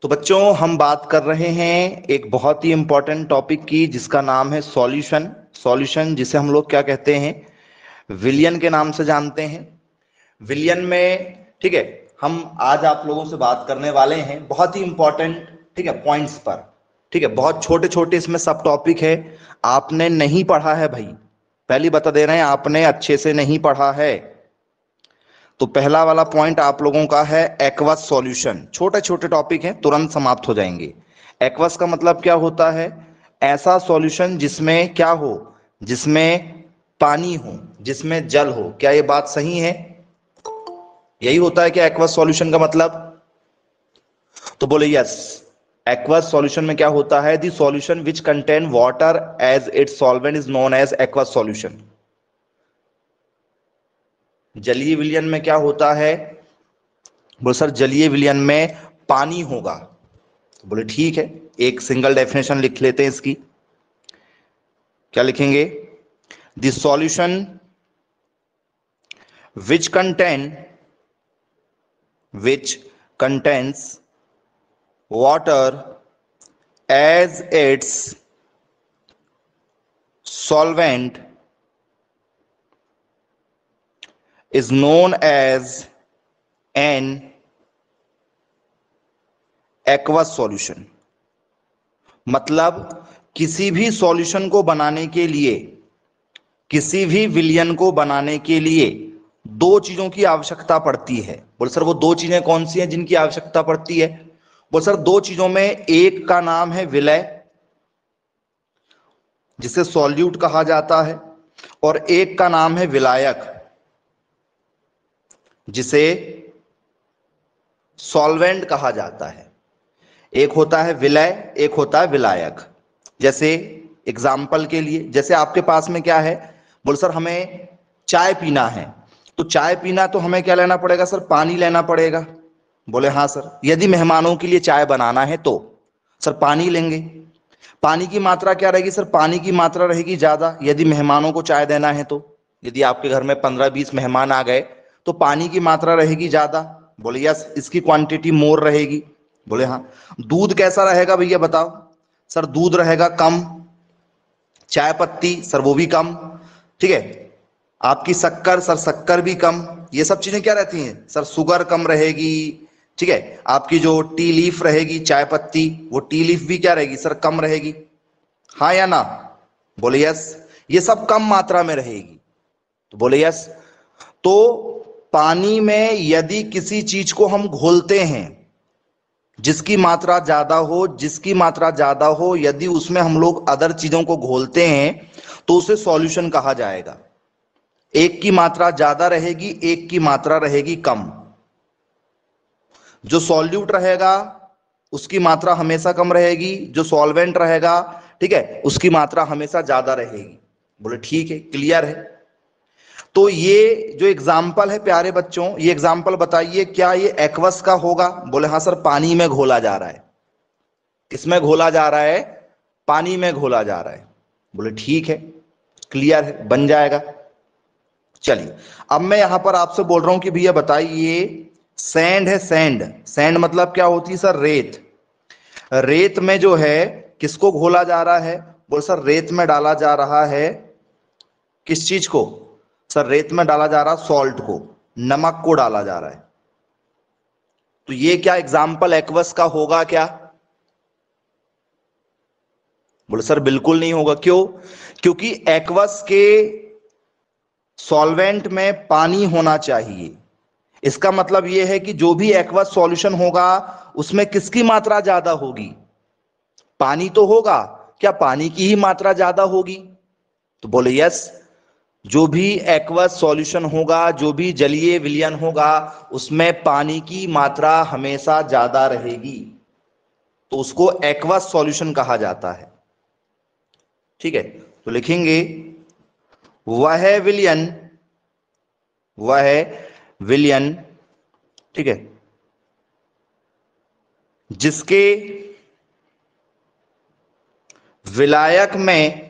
तो बच्चों हम बात कर रहे हैं एक बहुत ही इंपॉर्टेंट टॉपिक की जिसका नाम है सॉल्यूशन। सॉल्यूशन जिसे हम लोग क्या कहते हैं, विलियन के नाम से जानते हैं। विलियन में ठीक है, हम आज आप लोगों से बात करने वाले हैं बहुत ही इंपॉर्टेंट ठीक है पॉइंट्स पर। ठीक है, बहुत छोटे छोटे इसमें सब टॉपिक है। आपने नहीं पढ़ा है भाई, पहली बता दे रहे हैं, आपने अच्छे से नहीं पढ़ा है। तो पहला वाला पॉइंट आप लोगों का है एक्वस सॉल्यूशन। छोटे छोटे टॉपिक हैं, तुरंत समाप्त हो जाएंगे। एक्वस का मतलब क्या होता है? ऐसा सॉल्यूशन जिसमें क्या हो, जिसमें पानी हो, जिसमें जल हो। क्या ये बात सही है? यही होता है कि एक्वस सॉल्यूशन का मतलब? तो बोले यस। एक्वस सॉल्यूशन में क्या होता है? The solution which contain water as its solvent is known as aqueous solution. जलीय विलयन में क्या होता है? बोले सर जलीय विलयन में पानी होगा। तो बोले ठीक है, एक सिंगल डेफिनेशन लिख लेते हैं इसकी। क्या लिखेंगे? The solution which contains water as its solvent is known as an aqueous solution। मतलब किसी भी सॉल्यूशन को बनाने के लिए, किसी भी विलयन को बनाने के लिए दो चीजों की आवश्यकता पड़ती है। बोल सर वो दो चीजें कौन सी हैं जिनकी आवश्यकता पड़ती है? बोल सर दो चीजों में एक का नाम है विलय, जिसे सॉल्यूट कहा जाता है, और एक का नाम है विलायक, जिसे सॉल्वेंट कहा जाता है। एक होता है विलय, एक होता है विलायक। जैसे एग्जाम्पल के लिए, जैसे आपके पास में क्या है, बोल सर हमें चाय पीना है। तो चाय पीना तो हमें क्या लेना पड़ेगा सर? पानी लेना पड़ेगा। बोले हाँ सर। यदि मेहमानों के लिए चाय बनाना है तो सर पानी लेंगे। पानी की मात्रा क्या रहेगी सर? पानी की मात्रा रहेगी ज्यादा यदि मेहमानों को चाय देना है तो। यदि आपके घर में 15-20 मेहमान आ गए तो पानी की मात्रा रहेगी ज्यादा। बोले यस, इसकी क्वांटिटी मोर रहेगी। बोले हाँ। दूध कैसा रहेगा भैया बताओ? सर दूध रहेगा कम। चाय पत्ती सर वो भी कम। ठीक है। आपकी शक्कर सर, शक्कर भी कम। ये सब चीजें क्या रहती हैं सर? शुगर कम रहेगी। ठीक है। आपकी जो टी लीफ रहेगी, चाय पत्ती, वो टी लीफ भी क्या रहेगी सर? कम रहेगी। हाँ या ना? बोले यस। ये सब कम मात्रा में रहेगी। तो बोले यस। तो पानी में यदि किसी चीज को हम घोलते हैं, जिसकी मात्रा ज्यादा हो, जिसकी मात्रा ज्यादा हो, यदि उसमें हम लोग अदर चीजों को घोलते हैं तो उसे सॉल्यूशन कहा जाएगा। एक की मात्रा ज्यादा रहेगी, एक की मात्रा रहेगी कम। जो सॉल्यूट रहेगा उसकी मात्रा हमेशा कम रहेगी, जो सॉल्वेंट रहेगा ठीक है उसकी मात्रा हमेशा ज्यादा रहेगी। बोले ठीक है, क्लियर है। तो ये जो एग्जाम्पल है प्यारे बच्चों, ये एग्जाम्पल बताइए क्या ये एक्वस का होगा? बोले हाँ सर, पानी में घोला जा रहा है। किसमें घोला जा रहा है? पानी में घोला जा रहा है। बोले ठीक है, क्लियर है, बन जाएगा। चलिए अब मैं यहां पर आपसे बोल रहा हूं कि भैया बताइए, सैंड है, सैंड। सैंड मतलब क्या होती है सर? रेत। रेत में जो है किसको घोला जा रहा है? बोल सर रेत में डाला जा रहा है किस चीज को? सर रेत में डाला जा रहा है सॉल्ट को, नमक को डाला जा रहा है। तो ये क्या एग्जाम्पल एक्वस का होगा क्या? बोले सर बिल्कुल नहीं होगा। क्यों? क्योंकि एक्वस के सॉल्वेंट में पानी होना चाहिए। इसका मतलब यह है कि जो भी एक्वस सॉल्यूशन होगा उसमें किसकी मात्रा ज्यादा होगी? पानी तो होगा। क्या पानी की ही मात्रा ज्यादा होगी? तो बोले यस। जो भी एक्वस सॉल्यूशन होगा, जो भी जलीय विलयन होगा, उसमें पानी की मात्रा हमेशा ज्यादा रहेगी, तो उसको एक्वस सॉल्यूशन कहा जाता है। ठीक है। तो लिखेंगे वह विलयन, वह विलयन ठीक है जिसके विलायक में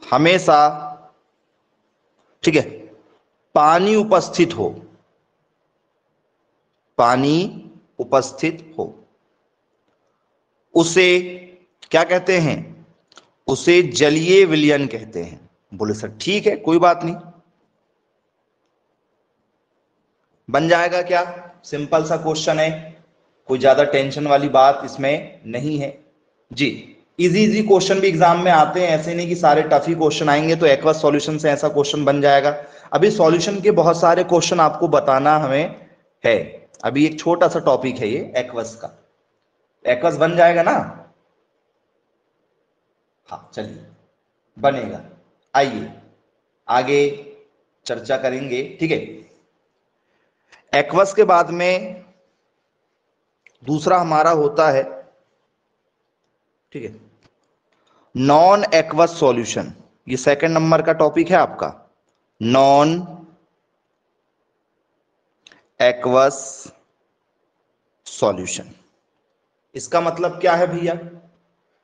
हमेशा ठीक है पानी उपस्थित हो, पानी उपस्थित हो, उसे क्या कहते हैं? उसे जलीय विलयन कहते हैं। बोले सर ठीक है, कोई बात नहीं, बन जाएगा क्या? सिंपल सा क्वेश्चन है, कोई ज्यादा टेंशन वाली बात इसमें नहीं है जी। इजी इजी क्वेश्चन भी एग्जाम में आते हैं, ऐसे नहीं कि सारे टफ ही क्वेश्चन आएंगे। तो एक्वस सॉल्यूशन से ऐसा क्वेश्चन बन जाएगा। अभी सॉल्यूशन के बहुत सारे क्वेश्चन आपको बताना हमें है। अभी एक छोटा सा टॉपिक है ये एक्वस का। एक्वस बन जाएगा ना? हाँ चलिए, बनेगा। आइए आगे चर्चा करेंगे, ठीक है। एक्वस के बाद में दूसरा हमारा होता है, ठीक है, नॉन एक्वस सॉल्यूशन। ये सेकंड नंबर का टॉपिक है आपका, नॉन एक्वस सॉल्यूशन। इसका मतलब क्या है भैया?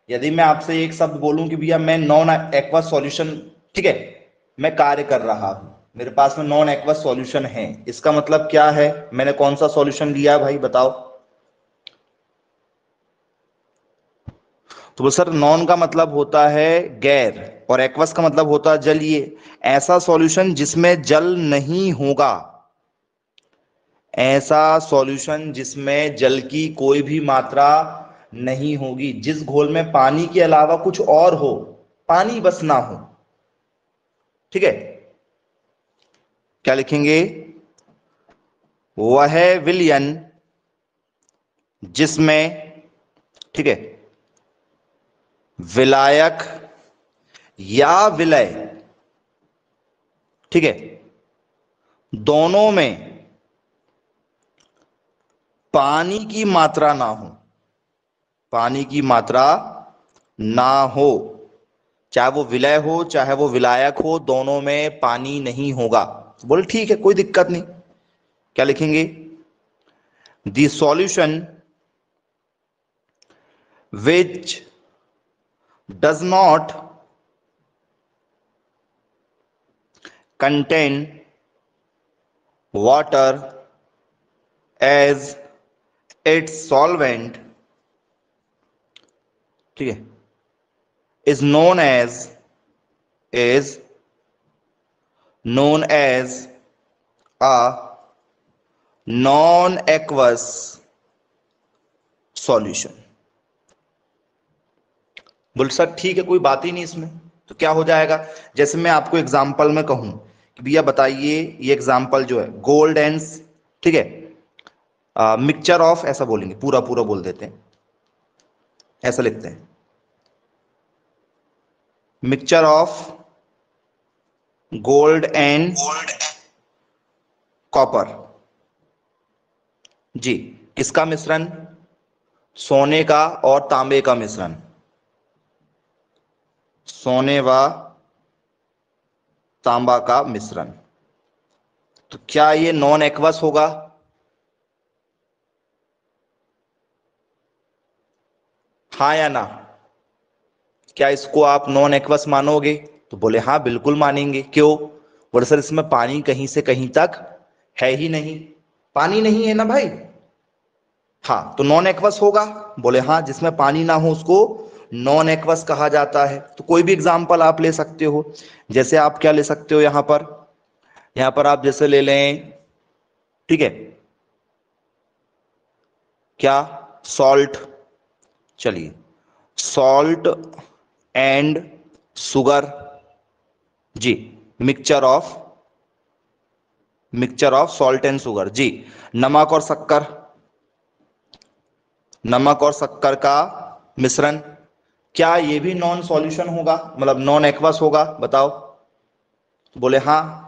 यदि मैं आपसे एक शब्द बोलूं कि भैया मैं नॉन एक्वस सॉल्यूशन, ठीक है, मैं कार्य कर रहा हूं, मेरे पास में नॉन एक्वस सॉल्यूशन है, इसका मतलब क्या है? मैंने कौन सा सॉल्यूशन लिया भाई बताओ? तो सर नॉन का मतलब होता है गैर, और एक्वस का मतलब होता है जलीय। ऐसा सॉल्यूशन जिसमें जल नहीं होगा, ऐसा सॉल्यूशन जिसमें जल की कोई भी मात्रा नहीं होगी, जिस घोल में पानी के अलावा कुछ और हो, पानी बस ना हो, ठीक है। क्या लिखेंगे? वह विलयन जिसमें, ठीक है, विलायक या विलय, ठीक है, दोनों में पानी की मात्रा ना हो, पानी की मात्रा ना हो, चाहे वो विलय हो चाहे वो विलायक हो, दोनों में पानी नहीं होगा। बोले ठीक है, कोई दिक्कत नहीं। क्या लिखेंगे? The solution which does not contain water as its solvent, ठीक है, is known as a non aqueous solution। बोल सर ठीक है, कोई बात ही नहीं इसमें। तो क्या हो जाएगा? जैसे मैं आपको एग्जांपल में कहूं कि भैया बताइए, ये एग्जांपल जो है गोल्ड एंड, ठीक है, मिक्सचर ऑफ, ऐसा बोलेंगे, पूरा पूरा बोल देते हैं, ऐसा लिखते हैं, mixture of gold and copper. जी, किसका मिश्रण? सोने का और तांबे का मिश्रण, सोने व तांबा का मिश्रण। तो क्या ये नॉन एक्वस होगा? हाँ या ना? क्या इसको आप नॉन एक्वस मानोगे? तो बोले हाँ बिल्कुल मानेंगे। क्यों? बोले सर इसमें पानी कहीं से कहीं तक है ही नहीं, पानी नहीं है ना भाई। हाँ, तो नॉन एक्वस होगा। बोले हाँ, जिसमें पानी ना हो उसको नॉन एक्वस कहा जाता है। तो कोई भी एग्जांपल आप ले सकते हो। जैसे आप क्या ले सकते हो यहां पर आप जैसे ले लें, ठीक है, क्या? सॉल्ट। चलिए, सॉल्ट एंड सुगर, जी, mixture of salt and sugar, जी। नमक और शक्कर, नमक और शक्कर का मिश्रण, क्या ये भी नॉन सॉल्यूशन होगा, मतलब नॉन एक्वस होगा? बताओ। तो बोले हाँ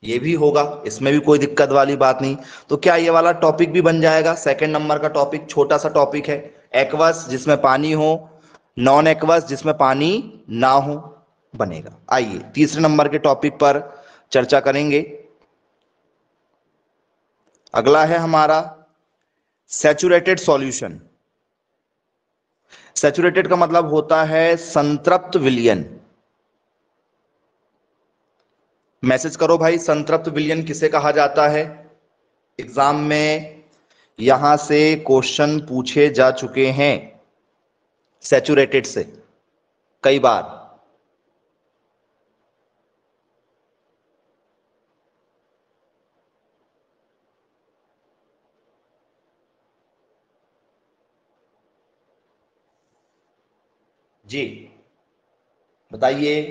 ये भी होगा, इसमें भी कोई दिक्कत वाली बात नहीं। तो क्या ये वाला टॉपिक भी बन जाएगा? सेकंड नंबर का टॉपिक छोटा सा टॉपिक है, एक्वस जिसमें पानी हो, नॉन एक्वस जिसमें पानी ना हो, बनेगा। आइए तीसरे नंबर के टॉपिक पर चर्चा करेंगे। अगला है हमारा सैचुरेटेड सॉल्यूशन। सैचुरेटेड का मतलब होता है संतृप्त विलयन। मैसेज करो भाई, संतृप्त विलयन किसे कहा जाता है? एग्जाम में यहां से क्वेश्चन पूछे जा चुके हैं सैचुरेटेड से कई बार। जी बताइए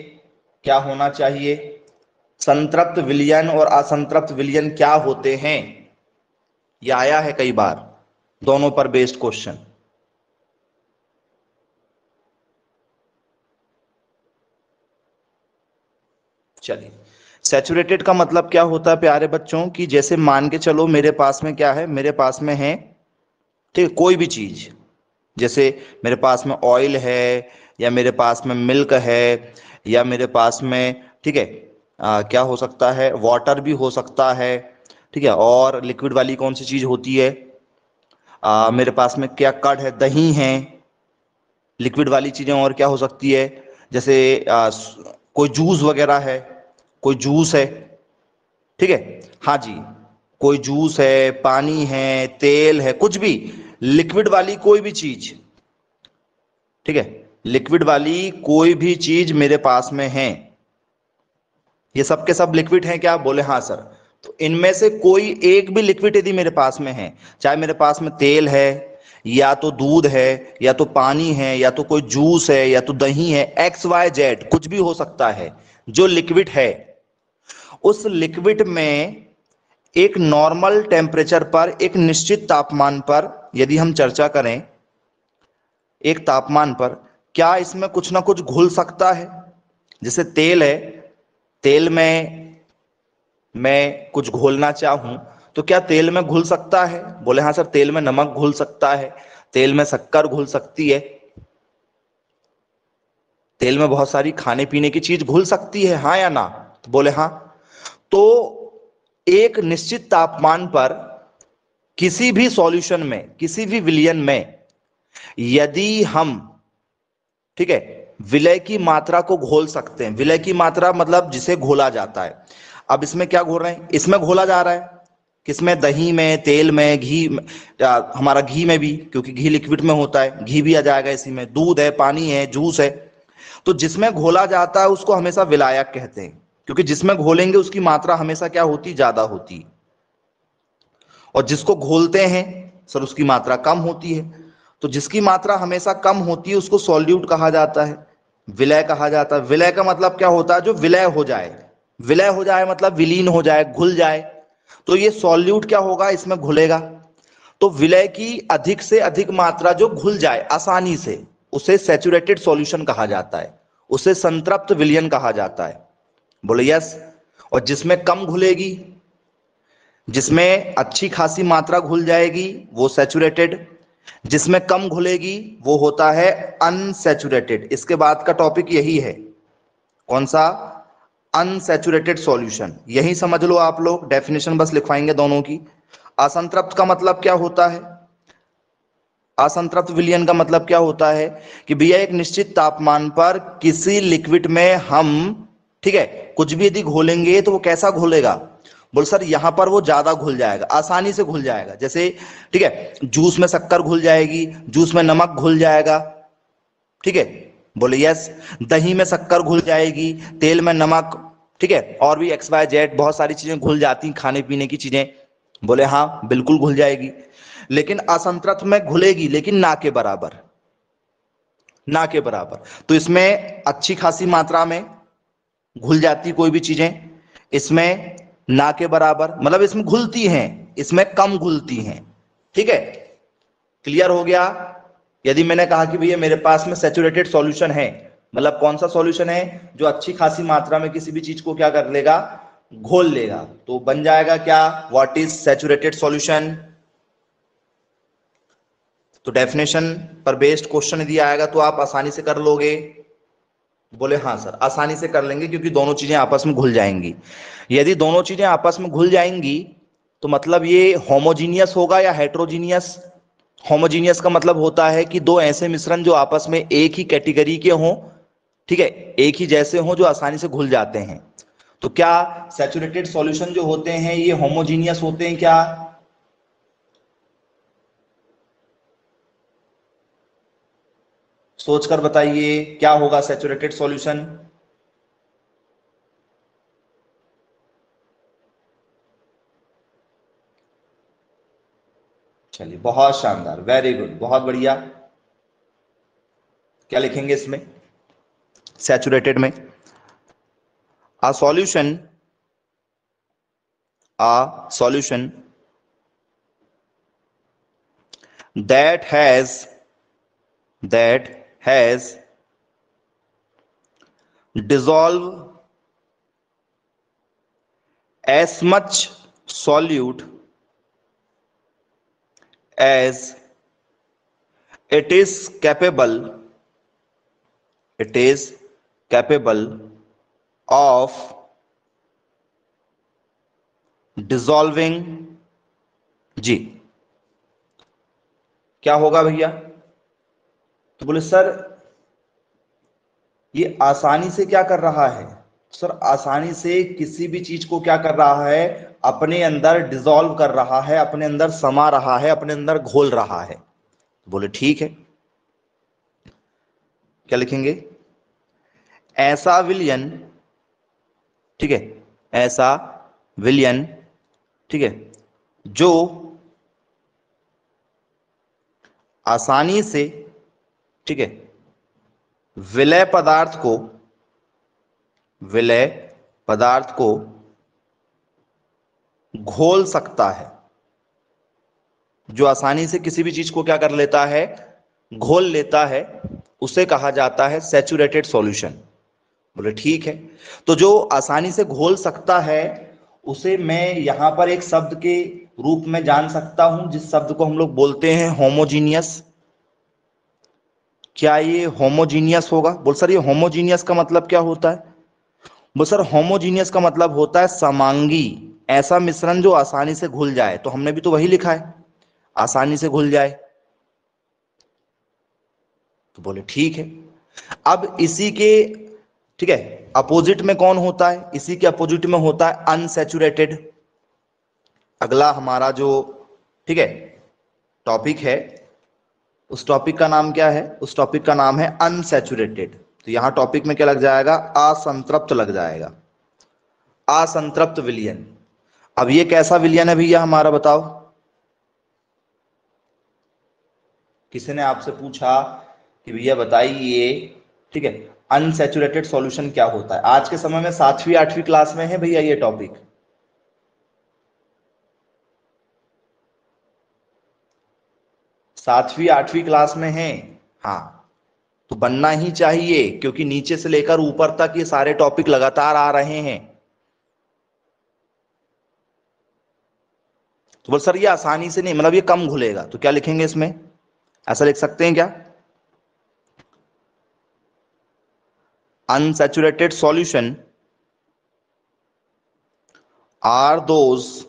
क्या होना चाहिए। संतृप्त विलयन और असंतृप्त विलयन क्या होते हैं, यह आया है कई बार, दोनों पर बेस्ड क्वेश्चन। चलिए, सैचुरेटेड का मतलब क्या होता है प्यारे बच्चों, कि जैसे मान के चलो मेरे पास में क्या है, मेरे पास में है, ठीक है, कोई भी चीज, जैसे मेरे पास में ऑयल है, या मेरे पास में मिल्क है, या मेरे पास में, ठीक है, क्या हो सकता है, वाटर भी हो सकता है, ठीक है, और लिक्विड वाली कौन सी चीज होती है, मेरे पास में क्या कर्ड है, दही है, लिक्विड वाली चीजें और क्या हो सकती है, जैसे कोई जूस वगैरह है, कोई जूस है, ठीक है, हाँ जी, कोई जूस है, पानी है, तेल है, कुछ भी लिक्विड वाली कोई भी चीज, ठीक है, लिक्विड वाली कोई भी चीज मेरे पास में है, ये सब के सब लिक्विड हैं क्या, बोले हाँ सर। तो इनमें से कोई एक भी लिक्विड यदि मेरे पास में है, चाहे मेरे पास में तेल है, या तो दूध है, या तो पानी है, या तो कोई जूस है, या तो दही है, एक्स वाई जेड कुछ भी हो सकता है, जो लिक्विड है, उस लिक्विड में एक नॉर्मल टेम्परेचर पर, एक निश्चित तापमान पर यदि हम चर्चा करें, एक तापमान पर क्या इसमें कुछ ना कुछ घुल सकता है। जैसे तेल है, तेल में मैं कुछ घोलना चाहूं तो क्या तेल में घुल सकता है, बोले हाँ सर, तेल में नमक घुल सकता है, तेल में शक्कर घुल सकती है, तेल में बहुत सारी खाने पीने की चीज घुल सकती है, हाँ या ना, तो बोले हाँ। तो एक निश्चित तापमान पर किसी भी सॉल्यूशन में, किसी भी विलयन में यदि हम, ठीक है, विलय की मात्रा को घोल सकते हैं, विलय की मात्रा मतलब जिसे घोला जाता है। अब इसमें क्या घोल रहे हैं, इसमें घोला जा रहा है, किसमें, दही में, तेल में, घी में, हमारा घी में भी, क्योंकि घी लिक्विड में होता है, घी भी आ जाएगा इसी में, दूध है, पानी है, जूस है। तो जिसमें घोला जाता है उसको हमेशा विलायक कहते हैं, क्योंकि जिसमें घोलेंगे उसकी मात्रा हमेशा क्या होती, ज्यादा होती, और जिसको घोलते हैं सर उसकी मात्रा कम होती है। तो जिसकी मात्रा हमेशा कम होती है उसको सॉल्यूट कहा जाता है, विलय कहा जाता है। विलय का मतलब क्या होता है, जो विलय हो जाए, विलय हो जाए मतलब विलीन हो जाए, घुल जाए। तो ये सॉल्यूट क्या होगा, इसमें घुलेगा। तो विलय की अधिक से अधिक मात्रा जो घुल जाए आसानी से, उसे सैचुरेटेड सॉल्यूशन कहा जाता है, उसे संतृप्त विलयन कहा जाता है, बोले यस। और जिसमें कम घुलेगी, जिसमें अच्छी खासी मात्रा घुल जाएगी वो सैचुरेटेड, जिसमें कम घुलेगी वो होता है अनसैचुरेटेड। इसके बाद का टॉपिक यही है, कौन सा, अनसैचुरेटेड सॉल्यूशन। यही समझ लो आप लोग, डेफिनेशन बस लिखवाएंगे दोनों की। असंतृप्त का मतलब क्या होता है, असंतृप्त विलयन का मतलब क्या होता है कि भैया एक निश्चित तापमान पर किसी लिक्विड में हम, ठीक है, कुछ भी यदि घोलेंगे तो वो कैसा घोलेगा, बोल सर यहां पर वो ज्यादा घुल जाएगा, आसानी से घुल जाएगा। जैसे, ठीक है, जूस में शक्कर घुल जाएगी, जूस में नमक घुल जाएगा, ठीक है, बोले यस। दही में शक्कर घुल जाएगी, तेल में नमक, ठीक है, और भी एक्स वाई जेड बहुत सारी चीजें घुल जाती, खाने पीने की चीजें, बोले हाँ बिल्कुल घुल जाएगी। लेकिन असंतृप्त में घुलेगी, लेकिन ना के बराबर, ना के बराबर। तो इसमें अच्छी खासी मात्रा में घुल जाती कोई भी चीजें, इसमें ना के बराबर, मतलब इसमें घुलती हैं, इसमें कम घुलती हैं, ठीक है। क्लियर हो गया। यदि मैंने कहा कि भैया मेरे पास में सैचुरेटेड सॉल्यूशन है, मतलब कौन सा सॉल्यूशन है, जो अच्छी खासी मात्रा में किसी भी चीज को क्या कर लेगा, घोल लेगा, तो बन जाएगा क्या, व्हाट इज सैचुरेटेड सॉल्यूशन। तो डेफिनेशन पर बेस्ड क्वेश्चन यदि आएगा तो आप आसानी से कर लोगे, बोले हाँ सर आसानी से कर लेंगे, क्योंकि दोनों चीजें आपस में घुल जाएंगी। यदि दोनों चीजें आपस में घुल जाएंगी तो मतलब ये होमोजीनियस होगा या हेट्रोजीनियस। होमोजीनियस का मतलब होता है कि दो ऐसे मिश्रण जो आपस में एक ही कैटेगरी के हों, ठीक है, एक ही जैसे हों, जो आसानी से घुल जाते हैं। तो क्या सैचुरेटेड सॉल्यूशन जो होते हैं ये होमोजीनियस होते हैं क्या, सोचकर बताइए क्या होगा सैचुरेटेड सॉल्यूशन। चलिए बहुत शानदार, वेरी गुड, बहुत बढ़िया। क्या लिखेंगे इसमें सैचुरेटेड में? A solution that has dissolve as much solute as it is capable of dissolving। जी, क्या होगा भैया? तो बोले सर ये आसानी से क्या कर रहा है? सर आसानी से किसी भी चीज को क्या कर रहा है? अपने अंदर डिसॉल्व कर रहा है, अपने अंदर समा रहा है, अपने अंदर घोल रहा है। बोले ठीक है, क्या लिखेंगे? ऐसा विलयन, ठीक है, ऐसा विलयन, ठीक है, जो आसानी से, ठीक है, विलय पदार्थ को, विलय पदार्थ को घोल सकता है, जो आसानी से किसी भी चीज को क्या कर लेता है? घोल लेता है, उसे कहा जाता है सैचुरेटेड सॉल्यूशन। बोले ठीक है, तो जो आसानी से घोल सकता है उसे मैं यहां पर एक शब्द के रूप में जान सकता हूं, जिस शब्द को हम लोग बोलते हैं होमोजीनियस। क्या ये होमोजीनियस होगा? बोल सर ये होमोजीनियस का मतलब क्या होता है? बोल सर होमोजीनियस का मतलब होता है समांगी, ऐसा मिश्रण जो आसानी से घुल जाए। तो हमने भी तो वही लिखा है, आसानी से घुल जाए। तो बोले ठीक है। अब इसी के, ठीक है, अपोजिट में कौन होता है? इसी के अपोजिट में होता है अनसैचुरेटेड। अगला हमारा जो, ठीक है, टॉपिक है, उस टॉपिक का नाम क्या है? उस टॉपिक का नाम है अनसैचुरेटेड। तो यहां टॉपिक में क्या लग जाएगा? असंतृप्त लग जाएगा, असंतृप्त विलयन। अब ये कैसा विलयन है भैया हमारा, बताओ? किसी ने आपसे पूछा कि भैया बताइए, ठीक है, अनसैचुरेटेड सॉल्यूशन क्या होता है? आज के समय में 7वीं 8वीं क्लास में है भैया ये टॉपिक। 7वीं 8वीं क्लास में है, हाँ। तो बनना ही चाहिए, क्योंकि नीचे से लेकर ऊपर तक ये सारे टॉपिक लगातार आ रहे हैं। तो बोल सर ये आसानी से नहीं, मतलब ये कम घुलेगा, तो क्या लिखेंगे इसमें? ऐसा लिख सकते हैं क्या? Unsaturated solution are those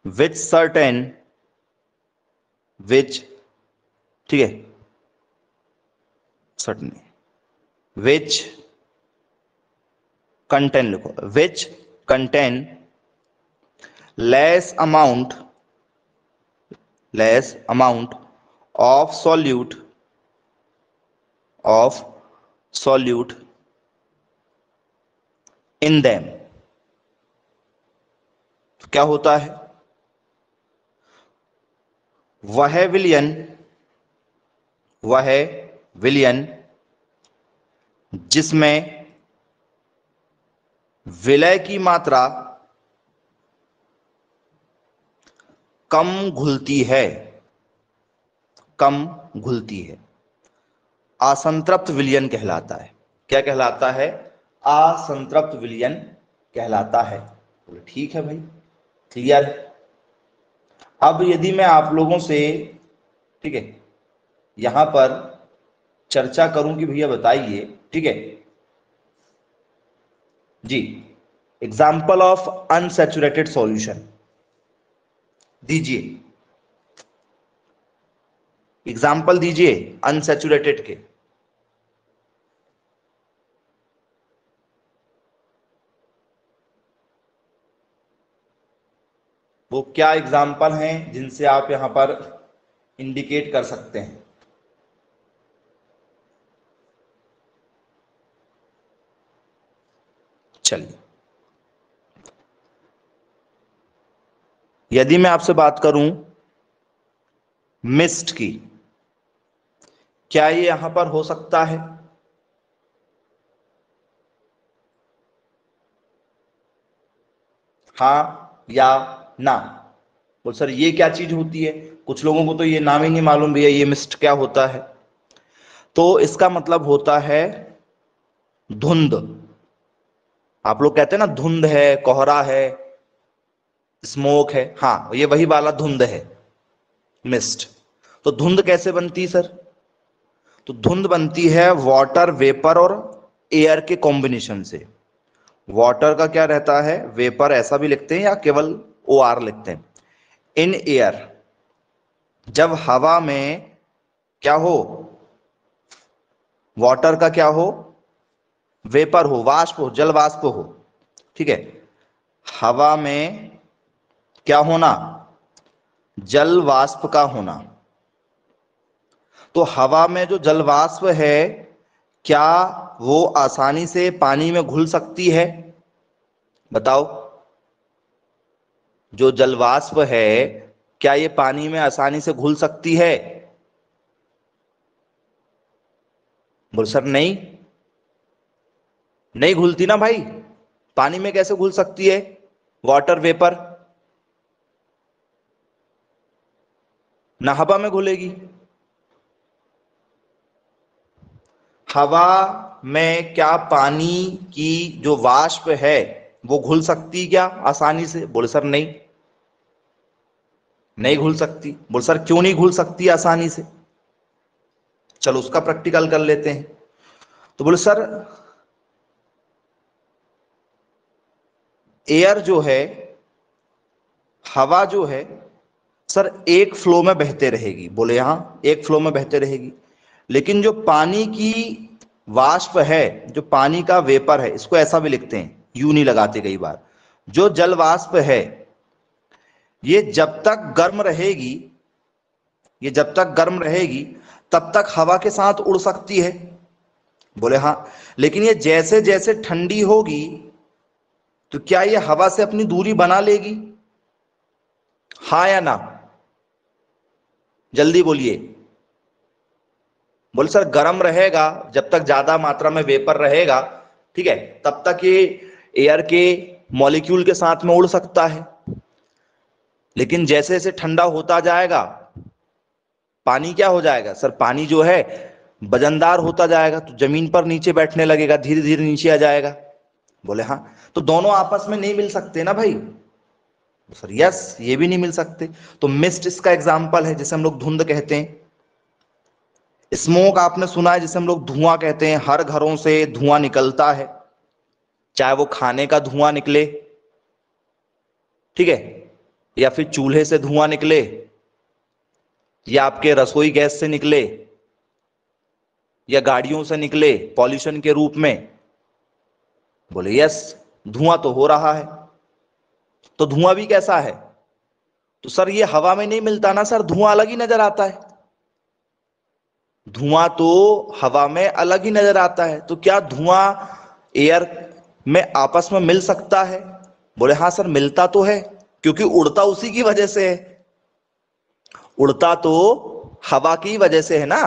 which certain, which, ठीक है, सर्टेन, विच कंटेन, लिखो which contain less amount of solute in them. क्या होता है? वह विलयन, वह विलयन जिसमें विलय की मात्रा कम घुलती है, कम घुलती है, असंतृप्त विलयन कहलाता है। क्या कहलाता है? असंतृप्त विलयन कहलाता है। बोले ठीक है भाई, क्लियर। अब यदि मैं आप लोगों से, ठीक है, यहां पर चर्चा करूं कि भैया बताइए, ठीक है जी, एग्जाम्पल ऑफ अनसैचुरेटेड सॉल्यूशन दीजिए, एग्जाम्पल दीजिए अनसैचुरेटेड के। वो क्या एग्जाम्पल हैं जिनसे आप यहां पर इंडिकेट कर सकते हैं? चलिए, यदि मैं आपसे बात करूं मिस्ट की, क्या ये यहां पर हो सकता है? हाँ या ना? बोल सर ये क्या चीज होती है? कुछ लोगों को तो ये नाम ही नहीं मालूम भैया, ये मिस्ट क्या होता है। तो इसका मतलब होता है धुंध। आप लोग कहते हैं ना धुंध है, कोहरा है, स्मोक है, हाँ ये वही वाला धुंध है, मिस्ट। तो धुंध कैसे बनती है सर? तो धुंध बनती है वाटर वेपर और एयर के कॉम्बिनेशन से। वाटर का क्या रहता है, वेपर ऐसा भी लिखते हैं या केवल ओ आर लिखते हैं। इन एयर, जब हवा में क्या हो, वाटर का क्या हो, वेपर हो, वाष्प हो, जल वाष्प हो, ठीक है। हवा में क्या होना, जल वाष्प का होना। तो हवा में जो जल वाष्प है, क्या वो आसानी से पानी में घुल सकती है? बताओ, जो जल वाष्प है क्या ये पानी में आसानी से घुल सकती है? बोल सर नहीं, नहीं घुलती ना भाई। पानी में कैसे घुल सकती है वाटर वेपर? ना हवा में घुलेगी। हवा में क्या पानी की जो वाष्प है वो घुल सकती क्या आसानी से? बोले सर नहीं, नहीं घुल सकती। बोले सर क्यों नहीं घुल सकती आसानी से? चलो उसका प्रैक्टिकल कर लेते हैं। तो बोले सर एयर जो है, हवा जो है सर एक फ्लो में बहते रहेगी। बोले यहां एक फ्लो में बहते रहेगी, लेकिन जो पानी की वाष्प है, जो पानी का वेपर है, इसको ऐसा भी लिखते हैं, यू नहीं लगाते कई बार, जो जल वाष्प है ये जब तक गर्म रहेगी, ये जब तक गर्म रहेगी तब तक हवा के साथ उड़ सकती है। बोले हाँ, लेकिन ये जैसे जैसे ठंडी होगी तो क्या ये हवा से अपनी दूरी बना लेगी? हाँ या ना? जल्दी बोलिए। बोले सर गर्म रहेगा, जब तक ज्यादा मात्रा में वेपर रहेगा, ठीक है, तब तक ये एयर के मॉलिक्यूल के साथ में उड़ सकता है, लेकिन जैसे जैसे ठंडा होता जाएगा पानी क्या हो जाएगा सर, पानी जो है वजनदार होता जाएगा, तो जमीन पर नीचे बैठने लगेगा, धीरे धीरे नीचे आ जाएगा। बोले हाँ, तो दोनों आपस में नहीं मिल सकते ना भाई। सर यस, ये भी नहीं मिल सकते। तो मिस्ट इसका एग्जाम्पल है, जिसे हम लोग धुंध कहते हैं। स्मोक आपने सुना है, जिसे हम लोग धुआं कहते हैं। हर घरों से धुआं निकलता है, चाहे वो खाने का धुआं निकले, ठीक है, या फिर चूल्हे से धुआं निकले, या आपके रसोई गैस से निकले, या गाड़ियों से निकले पॉल्यूशन के रूप में। बोले यस, धुआं तो हो रहा है। तो धुआं भी कैसा है? तो सर ये हवा में नहीं मिलता ना सर, धुआं अलग ही नजर आता है। धुआं तो हवा में अलग ही नजर आता है। तो क्या धुआं एयर में आपस में मिल सकता है? बोले हाँ सर मिलता तो है, क्योंकि उड़ता उसी की वजह से है। उड़ता तो हवा की वजह से है ना।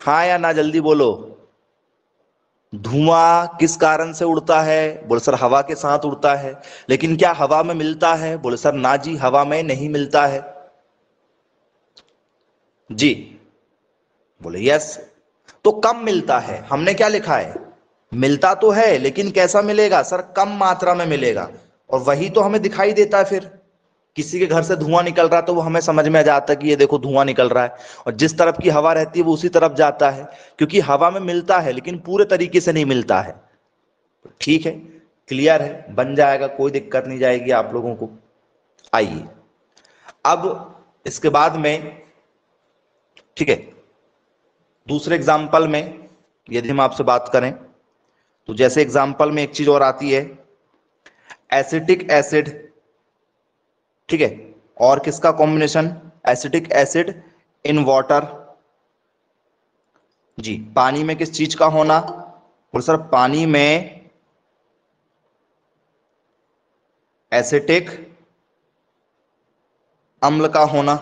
हाँ या ना, जल्दी बोलो। धुआं किस कारण से उड़ता है? बोले सर हवा के साथ उड़ता है। लेकिन क्या हवा में मिलता है? बोले सर ना जी, हवा में नहीं मिलता है जी। बोले यस, तो कम मिलता है। हमने क्या लिखा है, मिलता तो है लेकिन कैसा मिलेगा सर, कम मात्रा में मिलेगा। और वही तो हमें दिखाई देता है। फिर किसी के घर से धुआं निकल रहा है तो वो हमें समझ में आ जाता है कि ये देखो धुआं निकल रहा है, और जिस तरफ की हवा रहती है वो उसी तरफ जाता है, क्योंकि हवा में मिलता है लेकिन पूरे तरीके से नहीं मिलता है। ठीक है, क्लियर है, बन जाएगा, कोई दिक्कत नहीं जाएगी आप लोगों को। आइए अब इसके बाद में, ठीक है, दूसरे एग्जाम्पल में यदि हम आपसे बात करें तो जैसे एग्जाम्पल में एक चीज और आती है, एसिटिक एसिड, ठीक है। और किसका combination, acetic acid in water, जी पानी में किस चीज का होना, बोल सर पानी में एसिटिक अम्ल का होना,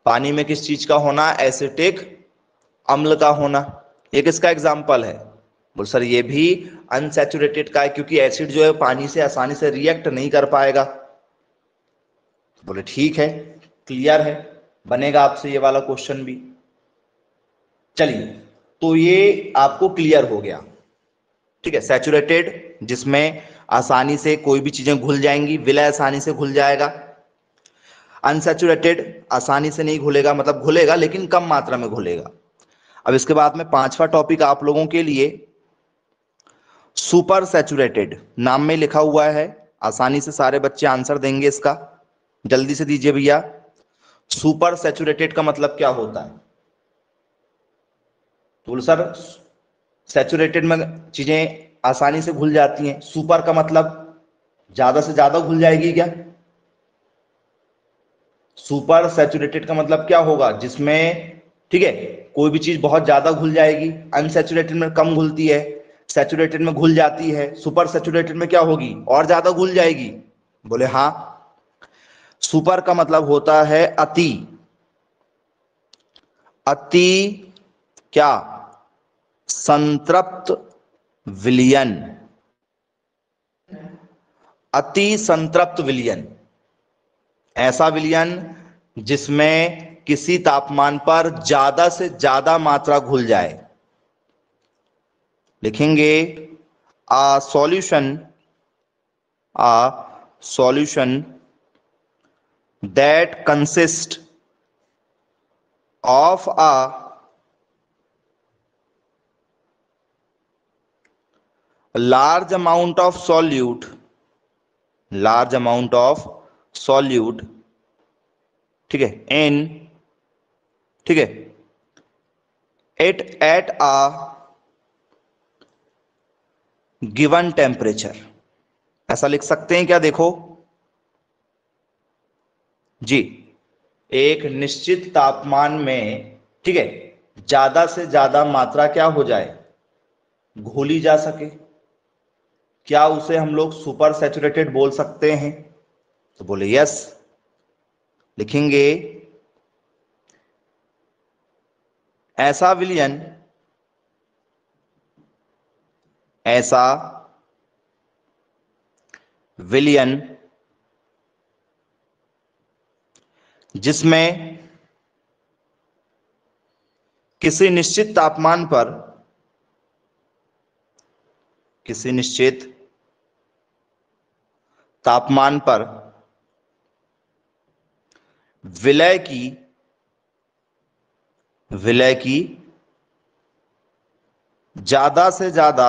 पानी में किस चीज का होना, एसिटिक अम्ल का होना। ये किसका एग्जाम्पल है, बोल सर ये भी अनसैचुरेटेड का है, क्योंकि एसिड जो है पानी से आसानी से रिएक्ट नहीं कर पाएगा। बोले ठीक है, क्लियर है, बनेगा आपसे ये वाला क्वेश्चन भी। चलिए, तो ये आपको क्लियर हो गया, ठीक है। सैचुरेटेड जिसमें आसानी से कोई भी चीजें घुल जाएंगी, विलय आसानी से घुल जाएगा। अनसैचुरेटेड आसानी से नहीं घुलेगा, मतलब घुलेगा लेकिन कम मात्रा में घुलेगा। अब इसके बाद में पांचवा टॉपिक आप लोगों के लिए सुपर सैचुरेटेड, नाम में लिखा हुआ है, आसानी से सारे बच्चे आंसर देंगे इसका, जल्दी से दीजिए भैया। सुपर सैचुरेटेड का मतलब क्या होता है, तो सर सैचुरेटेड में चीजें आसानी से घुल जाती हैं, सुपर का मतलब ज्यादा से ज्यादा घुल जाएगी क्या। सुपर सैचुरेटेड का मतलब क्या होगा, जिसमें ठीक है कोई भी चीज बहुत ज्यादा घुल जाएगी। अनसैचुरेटेड में कम घुलती है, सैचुरेटेड में घुल जाती है, सुपर सैचुरेटेड में क्या होगी, और ज्यादा घुल जाएगी। बोले हाँ, सुपर का मतलब होता है अति, अति क्या, संतृप्त विलयन, अति संतृप्त विलयन, ऐसा विलयन जिसमें किसी तापमान पर ज्यादा से ज्यादा मात्रा घुल जाए। लिखेंगे a solution that consists of a large amount of solute, ठीक है, in, ठीक है, it at a given temperature, ऐसा लिख सकते हैं क्या, देखो जी, एक निश्चित तापमान में, ठीक है, ज्यादा से ज्यादा मात्रा क्या हो जाए, घोली जा सके, क्या उसे हम लोग सुपर सैचुरेटेड बोल सकते हैं। तो बोले यस, लिखेंगे ऐसा विलयन, ऐसा विलयन जिसमें किसी निश्चित तापमान पर, किसी निश्चित तापमान पर विलय की ज्यादा से ज्यादा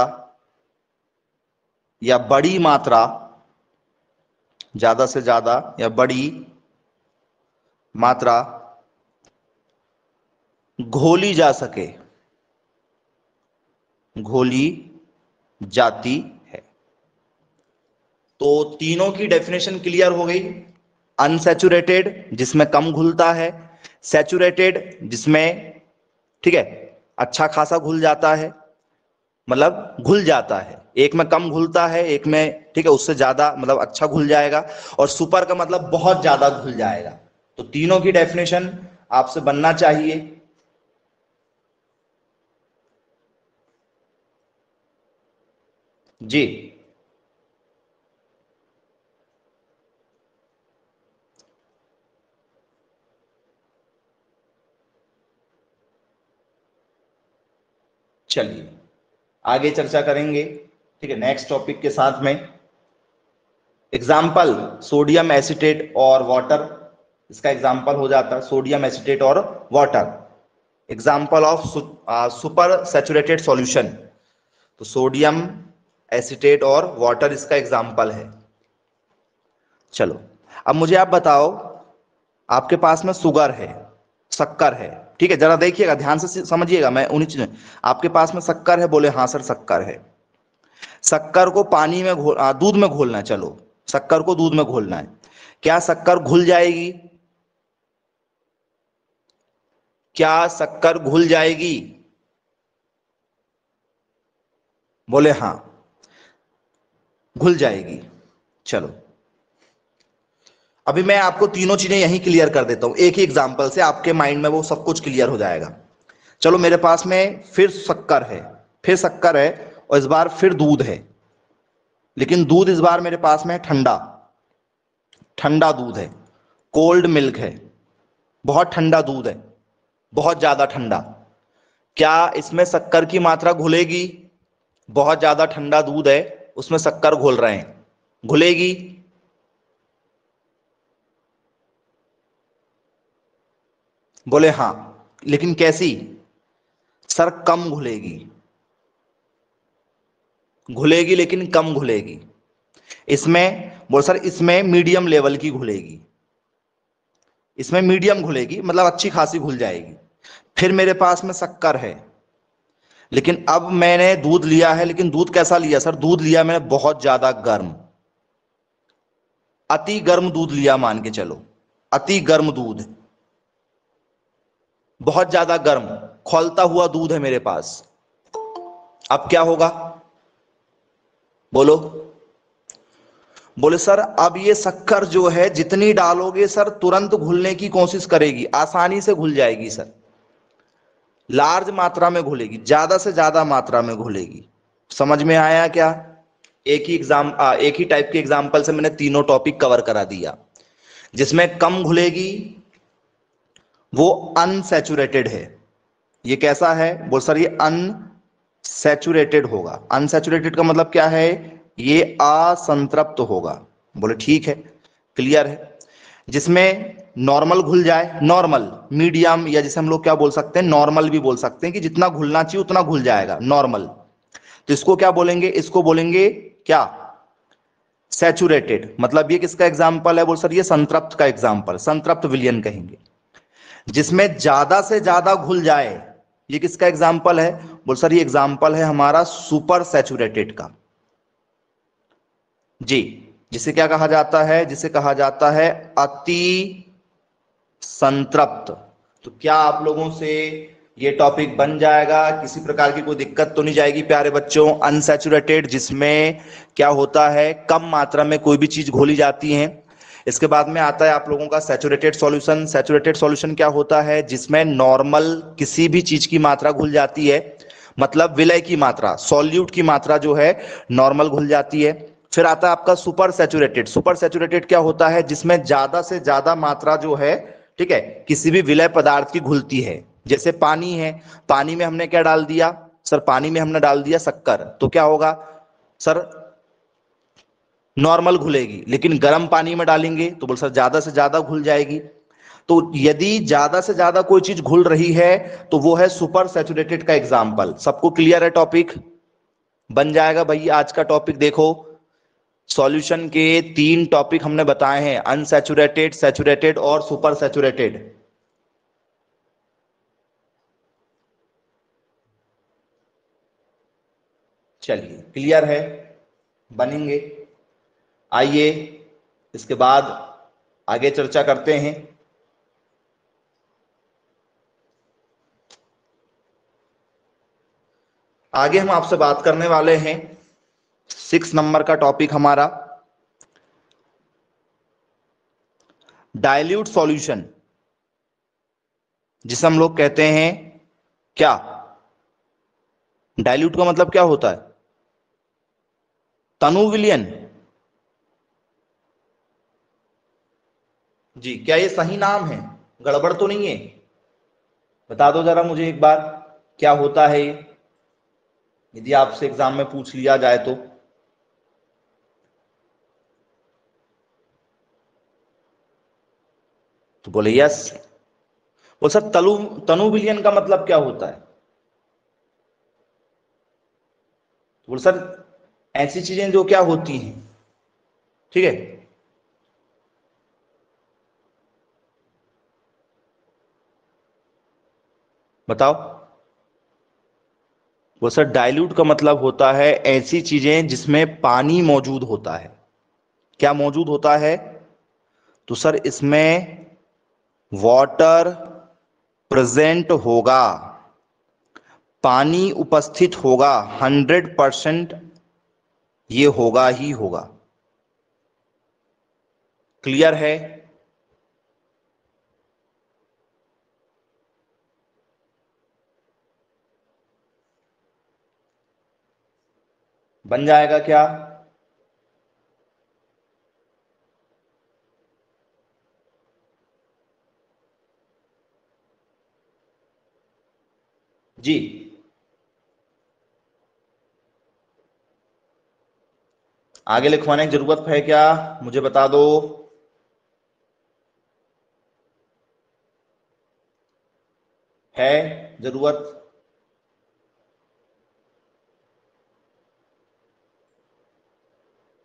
या बड़ी मात्रा, ज्यादा से ज्यादा या बड़ी मात्रा घोली जा सके, घोली जाती है। तो तीनों की डेफिनेशन क्लियर हो गई। अनसैचुरेटेड जिसमें कम घुलता है, सैचुरेटेड जिसमें ठीक है अच्छा खासा घुल जाता है, मतलब घुल जाता है, एक में कम घुलता है, एक में ठीक है उससे ज्यादा मतलब अच्छा घुल जाएगा, और सुपर का मतलब बहुत ज्यादा घुल जाएगा। तो तीनों की डेफिनेशन आपसे बनना चाहिए। जी चलिए आगे चर्चा करेंगे, ठीक है, नेक्स्ट टॉपिक के साथ में। एग्जाम्पल सोडियम एसिटेट और वाटर, इसका एग्जाम्पल हो जाता है सोडियम एसिटेट और water. Example of super saturated solution, तो सोडियम एसिटेट और वाटर इसका एग्जाम्पल है। चलो अब मुझे आप बताओ, आपके पास में शुगर है, शक्कर है, ठीक है, जरा देखिएगा ध्यान से समझिएगा, मैं उन्हीं चीजें, आपके पास में शक्कर है, बोले हाँ सर शक्कर है। शक्कर को पानी में दूध में घोलना, चलो शक्कर को दूध में घोलना है। क्या शक्कर घुल जाएगी? क्या शक्कर घुल जाएगी? बोले हाँ, घुल जाएगी। चलो अभी मैं आपको तीनों चीजें यहीं क्लियर कर देता हूं, एक ही एग्जांपल से आपके माइंड में वो सब कुछ क्लियर हो जाएगा। चलो मेरे पास में फिर शक्कर है, फिर शक्कर है, और इस बार फिर दूध है, लेकिन दूध इस बार मेरे पास में है ठंडा, ठंडा दूध है, कोल्ड मिल्क है, बहुत ठंडा दूध है, बहुत ज्यादा ठंडा। क्या इसमें शक्कर की मात्रा घुलेगी? बहुत ज्यादा ठंडा दूध है, उसमें शक्कर घोल रहे हैं, घुलेगी? बोले हाँ, लेकिन कैसी? सर कम घुलेगी, घुलेगी लेकिन कम घुलेगी। इसमें बोल सर इसमें मीडियम लेवल की घुलेगी, इसमें मीडियम घुलेगी, मतलब अच्छी खासी घुल जाएगी। फिर मेरे पास में शक्कर है, लेकिन अब मैंने दूध लिया है, लेकिन दूध कैसा लिया सर? दूध लिया मैंने बहुत ज्यादा गर्म, अति गर्म दूध लिया, मान के चलो अति गर्म दूध, बहुत ज्यादा गर्म खौलता हुआ दूध है मेरे पास। अब क्या होगा? बोलो। बोले सर अब ये शक्कर जो है जितनी डालोगे सर तुरंत घुलने की कोशिश करेगी, आसानी से घुल जाएगी सर, लार्ज मात्रा में घुलेगी, ज्यादा से ज्यादा मात्रा में घुलेगी। समझ में आया क्या? एक ही टाइप के एग्जाम्पल से मैंने तीनों टॉपिक कवर करा दिया। जिसमें कम घुलेगी वो अनसैचुरेटेड है। ये कैसा है? बोल सर ये अनसैचुरेटेड होगा। अनसैचुरेटेड का मतलब क्या है? ये असंतृप्त होगा। बोले ठीक है, क्लियर है। जिसमें नॉर्मल घुल जाए, नॉर्मल, मीडियम, या जैसे हम लोग क्या बोल सकते हैं, नॉर्मल भी बोल सकते हैं कि जितना घुलना चाहिए उतना घुल जाएगा, नॉर्मल। तो इसको क्या बोलेंगे? इसको बोलेंगे क्या? सैचुरेटेड। मतलब ये किसका एग्जाम्पल है? बोल सर ये संतृप्त का एग्जाम्पल, संतृप्त विलयन कहेंगे। जिसमें ज्यादा से ज्यादा घुल जाए, ये किसका एग्जाम्पल है? बोल सर ये एग्जाम्पल है हमारा सुपर सैचुरेटेड का। जी, जिसे क्या कहा जाता है? जिसे कहा जाता है अति संतृप्त। तो क्या आप लोगों से ये टॉपिक बन जाएगा? किसी प्रकार की कोई दिक्कत तो नहीं जाएगी प्यारे बच्चों? अनसैचुरेटेड जिसमें क्या होता है, कम मात्रा में कोई भी चीज घोली जाती है। इसके बाद में आता है आप लोगों का सैचुरेटेड सॉल्यूशन। सैचुरेटेड सॉल्यूशन क्या होता है? जिसमें नॉर्मल किसी भी चीज की मात्रा घुल जाती है, मतलब विलय की मात्रा, सॉल्यूट की मात्रा जो है नॉर्मल घुल जाती है। फिर आता है आपका सुपर सैचुरेटेड। सुपर सैचुरेटेड क्या होता है? जिसमें ज्यादा से ज्यादा मात्रा जो है, ठीक है, किसी भी विलय पदार्थ की घुलती है। जैसे पानी है, पानी में हमने क्या डाल दिया सर? पानी में हमने डाल दिया शक्कर, तो क्या होगा सर? नॉर्मल घुलेगी, लेकिन गर्म पानी में डालेंगे तो बोल सर ज्यादा से ज्यादा घुल जाएगी। तो यदि ज्यादा से ज्यादा कोई चीज घुल रही है तो वो है सुपर सैचुरेटेड का एग्जाम्पल। सबको क्लियर है? टॉपिक बन जाएगा भैया। आज का टॉपिक देखो, सॉल्यूशन के 3 टॉपिक हमने बताए हैं, अनसैचुरेटेड, सैचुरेटेड और सुपर सैचुरेटेड। चलिए क्लियर है? बनेंगे। आइए इसके बाद आगे चर्चा करते हैं। आगे हम आपसे बात करने वाले हैं 6 नंबर का टॉपिक हमारा, डाइल्यूट सॉल्यूशन, जिसे हम लोग कहते हैं क्या? डाइल्यूट का मतलब क्या होता है? तनु विलयन। जी, क्या ये सही नाम है? गड़बड़ तो नहीं है? बता दो जरा मुझे एक बार, क्या होता है ये, यदि आपसे एग्जाम में पूछ लिया जाए तो। बोले यस। बोल सर तनु विलयन का मतलब क्या होता है? बोल सर ऐसी चीजें जो क्या होती हैं, ठीक है, बताओ। वो सर डाइल्यूट का मतलब होता है ऐसी चीजें जिसमें पानी मौजूद होता है, क्या मौजूद होता है? तो सर इसमें वाटर प्रेजेंट होगा, पानी उपस्थित होगा, 100% ये होगा ही होगा। क्लियर है? बन जाएगा क्या? जी, आगे लिखवाने की जरूरत है क्या? मुझे बता दो। है जरूरत?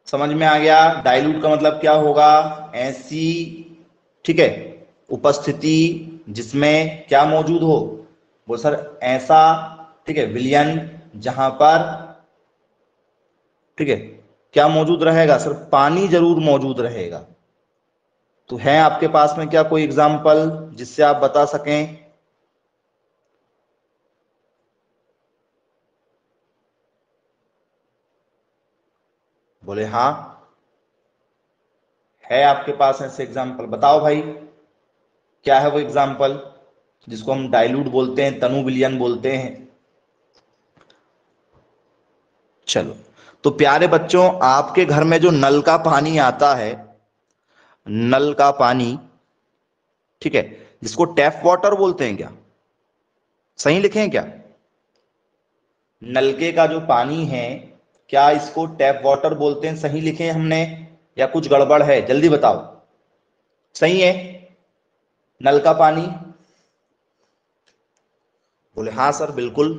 समझ में आ गया? डाइल्यूट का मतलब क्या होगा? ऐसी, ठीक है, उपस्थिति जिसमें क्या मौजूद हो? वो सर ऐसा, ठीक है, विलयन जहां पर, ठीक है, क्या मौजूद रहेगा? सर पानी जरूर मौजूद रहेगा। तो है आपके पास में क्या कोई एग्जाम्पल जिससे आप बता सकें? बोले हाँ, है आपके पास ऐसे एग्जाम्पल? बताओ भाई, क्या है वो एग्जाम्पल जिसको हम डाइल्यूट बोलते हैं, तनु विलयन बोलते हैं? चलो, तो प्यारे बच्चों, आपके घर में जो नल का पानी आता है, नल का पानी, ठीक है, जिसको टैप वाटर बोलते हैं क्या? सही लिखे हैं क्या? नलके का जो पानी है, क्या इसको टैप वाटर बोलते हैं? सही लिखे हैं हमने या कुछ गड़बड़ है? जल्दी बताओ। सही है नल का पानी? बोले हाँ सर बिल्कुल।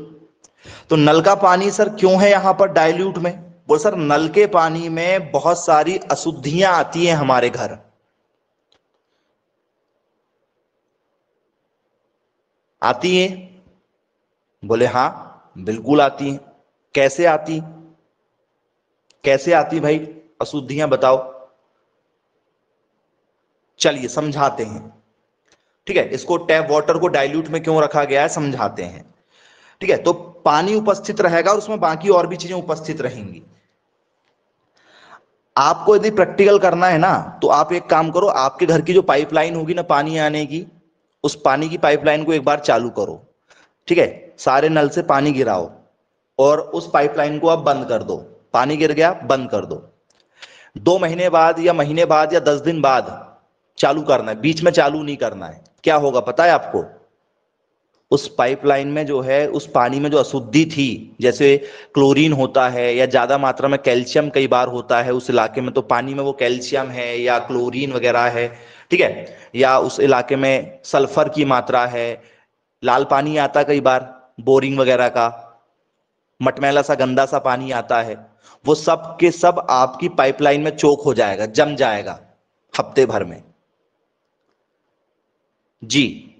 तो नल का पानी सर क्यों है यहां पर डाइल्यूट में? बोले सर नल के पानी में बहुत सारी अशुद्धियां आती हैं हमारे घर। आती हैं? बोले हाँ बिल्कुल आती हैं। कैसे आती? कैसे आती भाई अशुद्धियां, बताओ। चलिए समझाते हैं, ठीक है, इसको टैप वाटर को डाइल्यूट में क्यों रखा गया है समझाते हैं। ठीक है, तो पानी उपस्थित रहेगा और उसमें बाकी और भी चीजें उपस्थित रहेंगी। आपको यदि प्रैक्टिकल करना है ना, तो आप एक काम करो, आपके घर की जो पाइपलाइन होगी ना पानी आने की, उस पानी की पाइपलाइन को एक बार चालू करो। ठीक है, सारे नल से पानी गिराओ और उस पाइपलाइन को आप बंद कर दो। पानी गिर गया, बंद कर दो। 2 महीने बाद या महीने बाद या 10 दिन बाद चालू करना है, बीच में चालू नहीं करना है। क्या होगा पता है आपको? उस पाइपलाइन में जो है, उस पानी में जो अशुद्धि थी, जैसे क्लोरीन होता है या ज्यादा मात्रा में कैल्शियम कई बार होता है उस इलाके में, तो पानी में वो कैल्शियम है या क्लोरीन वगैरह है, ठीक है, या उस इलाके में सल्फर की मात्रा है, लाल पानी आता है कई बार बोरिंग वगैरह का, मटमैला सा गंदा सा पानी आता है, वो सब के सब आपकी पाइपलाइन में चोक हो जाएगा, जम जाएगा हफ्ते भर में। जी,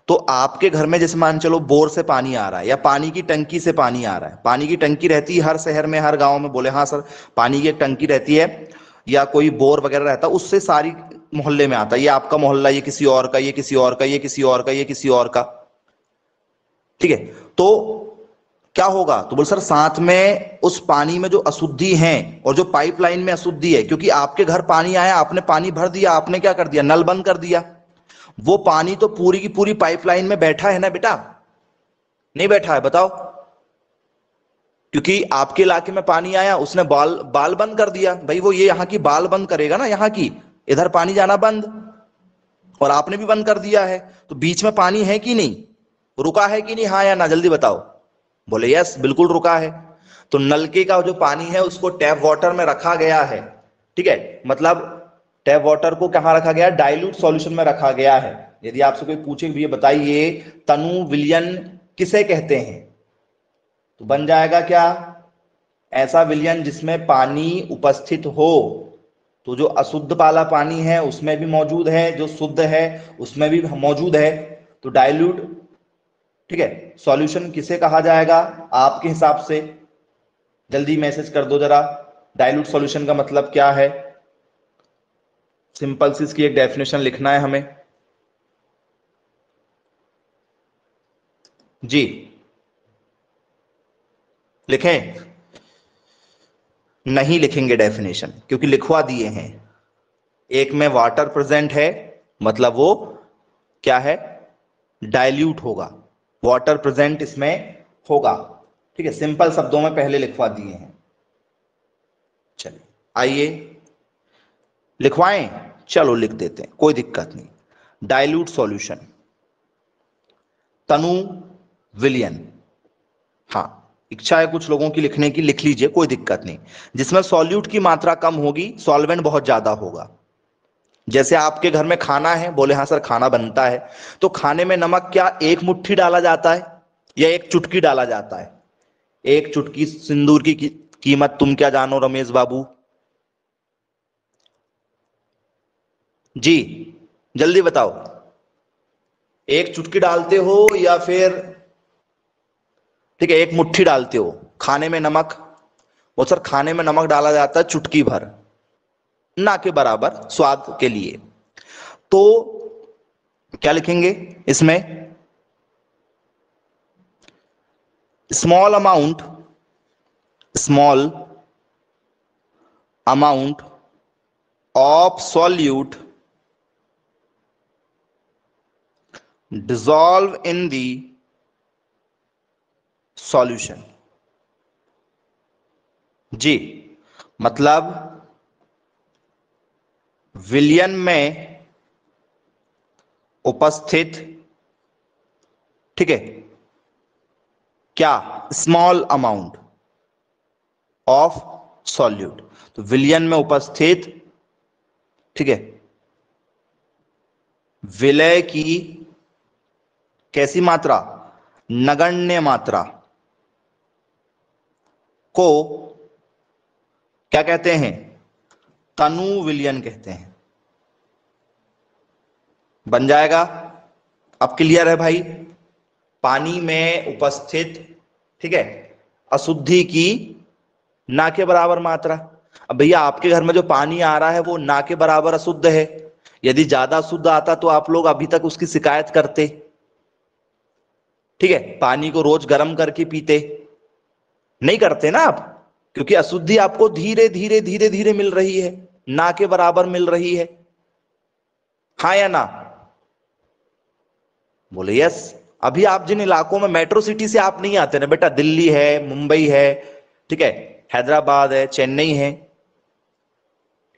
तो आपके घर में जैसे मान चलो बोर से पानी आ रहा है या पानी की टंकी से पानी आ रहा है, पानी की टंकी रहती है हर शहर में, हर गांव में। बोले हाँ सर, पानी की एक टंकी रहती है या कोई बोर वगैरह रहता है, उससे सारी मोहल्ले में आता है। ये आपका मोहल्ला, ये किसी और का, ये किसी और का, ये किसी और का, ये किसी और का, ठीक है। तो क्या होगा? तो बोल सर साथ में उस पानी में जो अशुद्धि है और जो पाइपलाइन में अशुद्धि है, क्योंकि आपके घर पानी आया, आपने पानी भर दिया, आपने क्या कर दिया, नल बंद कर दिया, वो पानी तो पूरी की पूरी पाइपलाइन में बैठा है ना बेटा? नहीं बैठा है? बताओ। क्योंकि आपके इलाके में पानी आया, उसने बाल बाल बंद कर दिया, भाई वो ये यहाँ की बाल बंद करेगा ना, यहाँ की, इधर पानी जाना बंद, और आपने भी बंद कर दिया है, तो बीच में पानी है कि नहीं, रुका है कि नहीं, हाँ या ना, जल्दी बताओ। बोले यस बिल्कुल रुका है। तो नलके का जो पानी है उसको टैप वाटर में रखा गया है, ठीक है, मतलब टैप वाटर को कहां रखा गया? डाइल्यूट सॉल्यूशन में रखा गया है। यदि आपसे कोई पूछे भी बताइए तनु विलयन किसे कहते हैं, तो बन जाएगा क्या? ऐसा विलयन जिसमें पानी उपस्थित हो। तो जो अशुद्ध वाला पानी है उसमें भी मौजूद है, जो शुद्ध है उसमें भी मौजूद है। तो डाइल्यूट, ठीक है, सॉल्यूशन किसे कहा जाएगा आपके हिसाब से? जल्दी मैसेज कर दो जरा, डाइल्यूट सॉल्यूशन का मतलब क्या है? सिंपल सी इसकी एक डेफिनेशन लिखना है हमें जी। लिखें? नहीं लिखेंगे डेफिनेशन, क्योंकि लिखवा दिए हैं। एक में वाटर प्रेजेंट है, मतलब वो क्या है? डाइल्यूट होगा। वाटर प्रेजेंट इसमें होगा। ठीक है, सिंपल शब्दों में पहले लिखवा दिए हैं। चलिए आइए लिखवाएं। चलो लिख देते हैं, कोई दिक्कत नहीं। डाइल्यूट सॉल्यूशन, तनु विलियन। हाँ, इच्छा है कुछ लोगों की लिखने की, लिख लीजिए, कोई दिक्कत नहीं। जिसमें सॉल्यूट की मात्रा कम होगी, सॉल्वेंट बहुत ज्यादा होगा। जैसे आपके घर में खाना है, बोले हाँ सर खाना बनता है, तो खाने में नमक क्या एक मुट्ठी डाला जाता है या एक चुटकी डाला जाता है? एक चुटकी सिंदूर की कीमत तुम क्या जानो रमेश बाबू जी, जल्दी बताओ। एक चुटकी डालते हो या फिर ठीक है एक मुट्ठी डालते हो खाने में नमक? वो सर खाने में नमक डाला जाता है चुटकी भर, ना के बराबर स्वाद के लिए। तो क्या लिखेंगे इसमें? Small amount of solute dissolve in the solution. जी, मतलब विलयन में उपस्थित, ठीक है, क्या? Small amount of solute. तो विलयन में उपस्थित, ठीक है, विलय की कैसी मात्रा? नगण्य मात्रा को क्या कहते हैं? तनु विलयन कहते हैं। बन जाएगा? अब क्लियर है भाई? पानी में उपस्थित, ठीक है, अशुद्धि की ना के बराबर मात्रा। अब भैया आपके घर में जो पानी आ रहा है वो ना के बराबर अशुद्ध है। यदि ज्यादा शुद्ध आता तो आप लोग अभी तक उसकी शिकायत करते। ठीक है, पानी को रोज गर्म करके पीते, नहीं करते ना आप, क्योंकि अशुद्धि आपको धीरे धीरे धीरे धीरे मिल रही है, ना के बराबर मिल रही है। हाँ या ना? बोले यस। अभी आप जिन इलाकों में, मेट्रो सिटी से आप नहीं आते ना बेटा, दिल्ली है, मुंबई है, ठीक है, हैदराबाद है, चेन्नई है,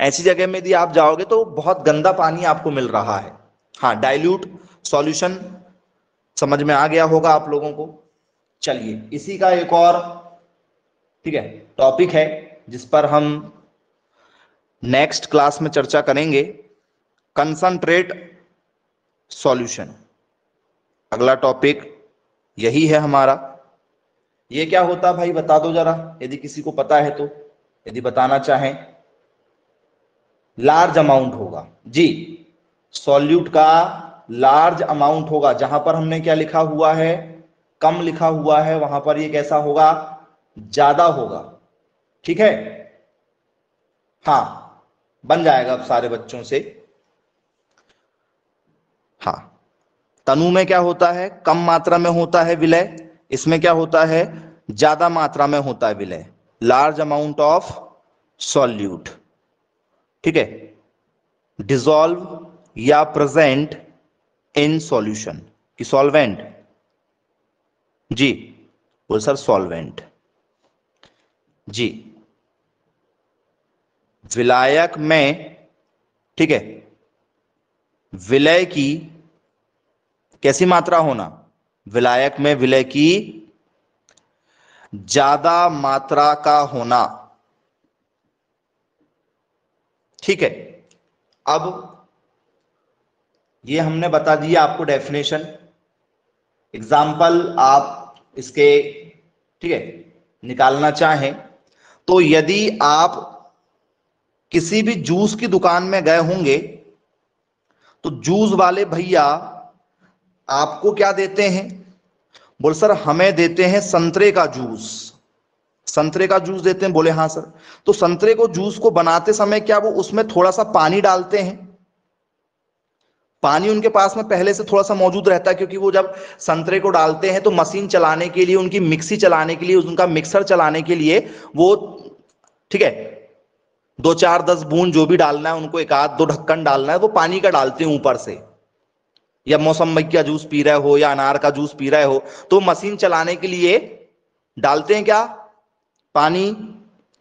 ऐसी जगह में यदि आप जाओगे तो बहुत गंदा पानी आपको मिल रहा है। हाँ, डाइल्यूट सॉल्यूशन समझ में आ गया होगा आप लोगों को। चलिए इसी का एक और, ठीक है, टॉपिक है जिस पर हम नेक्स्ट क्लास में चर्चा करेंगे, कंसंट्रेट सॉल्यूशन। अगला टॉपिक यही है हमारा। ये क्या होता भाई बता दो जरा, यदि किसी को पता है तो, यदि बताना चाहें। लार्ज अमाउंट होगा जी, सॉल्यूट का लार्ज अमाउंट होगा। जहां पर हमने क्या लिखा हुआ है, कम लिखा हुआ है, वहां पर ये कैसा होगा? ज्यादा होगा। ठीक है, हाँ, बन जाएगा अब सारे बच्चों से। हाँ, तनु में क्या होता है? कम मात्रा में होता है विलय। इसमें क्या होता है? ज्यादा मात्रा में होता है विलय। लार्ज अमाउंट ऑफ सॉल्यूट, ठीक है, डिसॉल्व या प्रेजेंट इन सॉल्यूशन की सॉल्वेंट। जी बोल सर सॉल्वेंट। जी, विलायक में, ठीक है, विलय की कैसी मात्रा होना? विलायक में विलय की ज्यादा मात्रा का होना। ठीक है, अब ये हमने बता दिया आपको डेफिनेशन। एग्जाम्पल आप इसके, ठीक है, निकालना चाहें तो, यदि आप किसी भी जूस की दुकान में गए होंगे तो जूस वाले भैया आपको क्या देते हैं? बोल सर हमें देते हैं संतरे का जूस। संतरे का जूस देते हैं? बोले हाँ सर। तो संतरे को जूस को बनाते समय क्या वो उसमें थोड़ा सा पानी डालते हैं? पानी उनके पास में पहले से थोड़ा सा मौजूद रहता है, क्योंकि वो जब संतरे को डालते हैं तो मशीन चलाने के लिए, उनकी मिक्सी चलाने के लिए, उनका मिक्सर चलाने के लिए वो, ठीक है, 2 4 10 बूंद जो भी डालना है उनको, एक आध 2 ढक्कन डालना है, वो पानी का डालते हैं ऊपर से। या मौसम्मी का जूस पी रहे हो या अनार का जूस पी रहे हो तो मशीन चलाने के लिए डालते हैं क्या? पानी।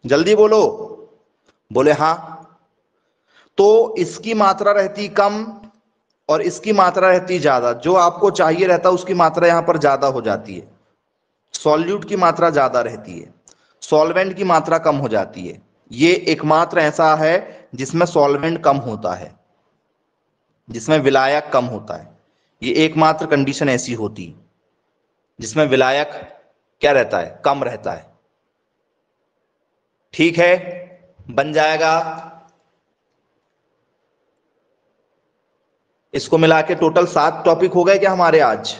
जल्दी बोलो। बोले हाँ। तो इसकी मात्रा रहती कम और इसकी मात्रा रहती ज्यादा। जो आपको चाहिए रहता है उसकी मात्रा यहां पर ज्यादा हो जाती है। सॉल्यूट की मात्रा ज्यादा रहती है, सॉल्वेंट की मात्रा कम हो जाती है। ये एकमात्र ऐसा है जिसमें सॉल्वेंट कम होता है, जिसमें विलायक कम होता है। ये एकमात्र कंडीशन ऐसी होती है जिसमें विलायक क्या रहता है? कम रहता है। ठीक है, बन जाएगा। इसको मिला के टोटल 7 टॉपिक हो गए क्या हमारे आज?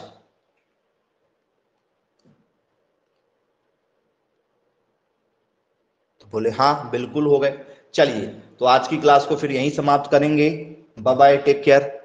तो बोले हाँ बिल्कुल हो गए। चलिए, तो आज की क्लास को फिर यहीं समाप्त करेंगे। Bye bye, take care.